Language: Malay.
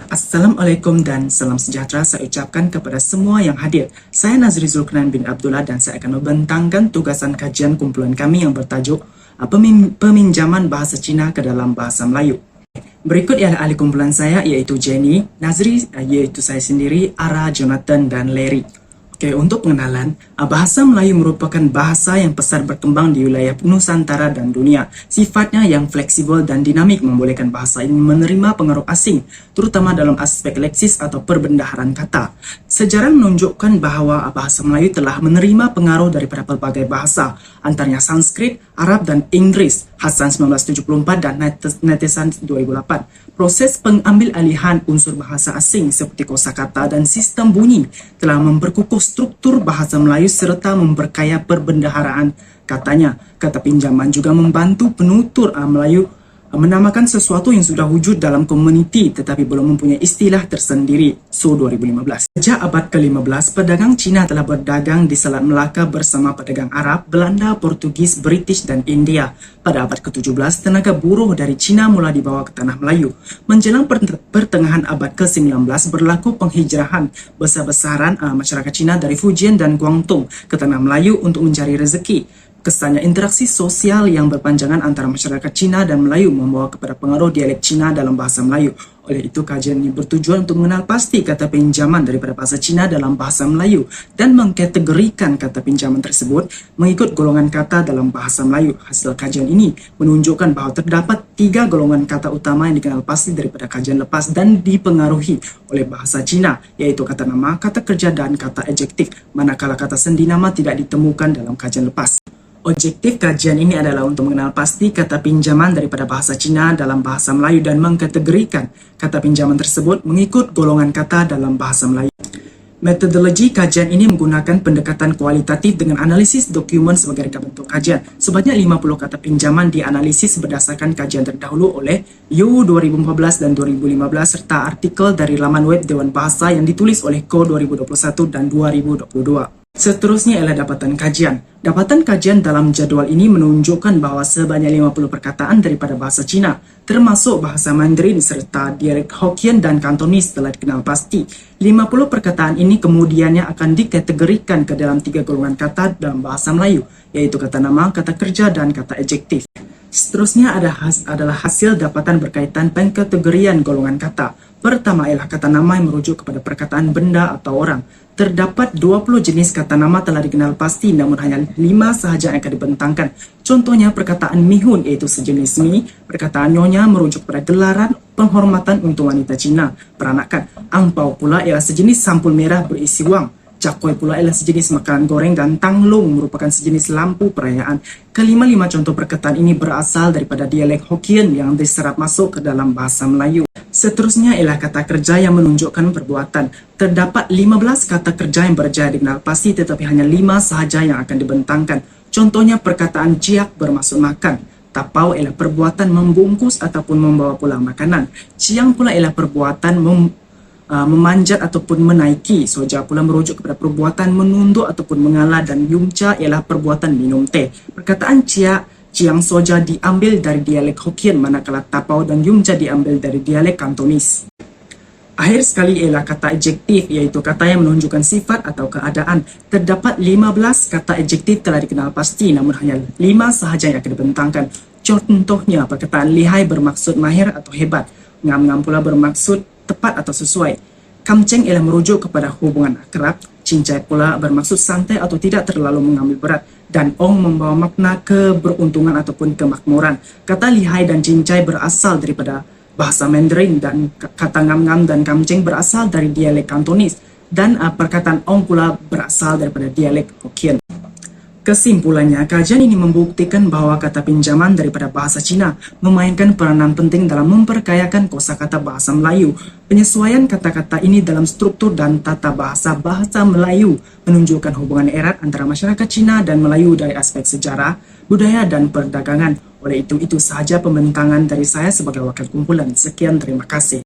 Assalamualaikum dan salam sejahtera saya ucapkan kepada semua yang hadir. Saya Nazri Zulkarnain bin Abdullah dan saya akan membentangkan tugasan kajian kumpulan kami yang bertajuk Peminjaman Bahasa Cina ke dalam Bahasa Melayu. Berikut ialah ahli kumpulan saya iaitu Jenny, Nazri iaitu saya sendiri, Ara, Jonathan dan Larry. Okey, untuk pengenalan, bahasa Melayu merupakan bahasa yang pesat berkembang di wilayah Nusantara dan dunia. Sifatnya yang fleksibel dan dinamik membolehkan bahasa ini menerima pengaruh asing, terutama dalam aspek leksis atau perbendaharaan kata. Sejarah menunjukkan bahawa bahasa Melayu telah menerima pengaruh daripada pelbagai bahasa, antaranya Sanskrit, Arab dan Inggeris, Hasan 1974 dan Netizen 2008. Proses pengambil alihan unsur bahasa asing seperti kosakata dan sistem bunyi telah memperkukuh struktur bahasa Melayu serta memperkaya perbendaharaan katanya. Kata pinjaman juga membantu penutur Melayu menamakan sesuatu yang sudah wujud dalam komuniti tetapi belum mempunyai istilah tersendiri. So 2015. Sejak abad ke-15, pedagang Cina telah berdagang di Selat Melaka bersama pedagang Arab, Belanda, Portugis, British dan India. Pada abad ke-17, tenaga buruh dari Cina mula dibawa ke tanah Melayu. Menjelang pertengahan abad ke-19, berlaku penghijrahan besar-besaran masyarakat Cina dari Fujian dan Guangdong ke tanah Melayu untuk mencari rezeki. Kesannya interaksi sosial yang berpanjangan antara masyarakat Cina dan Melayu membawa kepada pengaruh dialek Cina dalam bahasa Melayu. Oleh itu, kajian ini bertujuan untuk mengenal pasti kata pinjaman daripada bahasa Cina dalam bahasa Melayu dan mengkategorikan kata pinjaman tersebut mengikut golongan kata dalam bahasa Melayu. Hasil kajian ini menunjukkan bahawa terdapat 3 golongan kata utama yang dikenal pasti daripada kajian lepas dan dipengaruhi oleh bahasa Cina, iaitu kata nama, kata kerja dan kata adjektif, manakala kata sendi nama tidak ditemukan dalam kajian lepas. Objektif kajian ini adalah untuk mengenal pasti kata pinjaman daripada bahasa Cina dalam bahasa Melayu dan mengkategorikan kata pinjaman tersebut mengikut golongan kata dalam bahasa Melayu. Metodologi kajian ini menggunakan pendekatan kualitatif dengan analisis dokumen sebagai reka bentuk kajian. Sebanyak 50 kata pinjaman dianalisis berdasarkan kajian terdahulu oleh Yu 2014 dan 2015 serta artikel dari laman web Dewan Bahasa yang ditulis oleh Ko 2021 dan 2022. Seterusnya ialah dapatan kajian. Dapatan kajian dalam jadual ini menunjukkan bahawa sebanyak 50 perkataan daripada bahasa Cina, termasuk bahasa Mandarin serta dialek Hokkien dan Kantonis telah dikenal pasti. 50 perkataan ini kemudiannya akan dikategorikan ke dalam 3 golongan kata dalam bahasa Melayu, iaitu kata nama, kata kerja dan kata adjektif. Seterusnya adalah hasil dapatan berkaitan pengkategorian golongan kata. Pertama ialah kata nama yang merujuk kepada perkataan benda atau orang. Terdapat 20 jenis kata nama telah dikenal pasti, namun hanya 5 sahaja yang akan dibentangkan. Contohnya perkataan mihun iaitu sejenis mi, perkataan nyonya merujuk pada gelaran penghormatan untuk wanita Cina, peranakan. Angpau pula ialah sejenis sampul merah berisi wang. Cakoi pula ialah sejenis makanan goreng dan tanglong merupakan sejenis lampu perayaan. Kelima-lima contoh perkataan ini berasal daripada dialek Hokkien yang diserap masuk ke dalam bahasa Melayu. Seterusnya ialah kata kerja yang menunjukkan perbuatan. Terdapat 15 kata kerja yang berjaya dikenal pasti tetapi hanya 5 sahaja yang akan dibentangkan. Contohnya perkataan ciak bermaksud makan. Tapau ialah perbuatan membungkus ataupun membawa pulang makanan. Ciang pula ialah perbuatan memanjat ataupun menaiki. Soja pula merujuk kepada perbuatan menunduk ataupun mengalah dan yumca ialah perbuatan minum teh. Perkataan ciang soja diambil dari dialek Hokkien manakala tapau dan yumca diambil dari dialek Kantonis. Akhir sekali ialah kata adjektif iaitu kata yang menunjukkan sifat atau keadaan. Terdapat 15 kata adjektif telah dikenal pasti namun hanya 5 sahaja yang akan dibentangkan. Contohnya perkataan lihai bermaksud mahir atau hebat. Ngam-ngam pula bermaksud tepat atau sesuai. Kamceng ialah merujuk kepada hubungan akrab. Cincai pula bermaksud santai atau tidak terlalu mengambil berat. Dan ong membawa makna keberuntungan ataupun kemakmuran. Kata lihai dan cincai berasal daripada bahasa Mandarin dan kata ngam-ngam dan kamceng berasal dari dialek Kantonis. Dan perkataan ong pula berasal daripada dialek Hokkien. Kesimpulannya, kajian ini membuktikan bahawa kata pinjaman daripada bahasa Cina memainkan peranan penting dalam memperkayakan kosakata bahasa Melayu. Penyesuaian kata-kata ini dalam struktur dan tata bahasa Melayu menunjukkan hubungan erat antara masyarakat Cina dan Melayu dari aspek sejarah, budaya dan perdagangan. Oleh itu sahaja pembentangan dari saya sebagai wakil kumpulan. Sekian, terima kasih.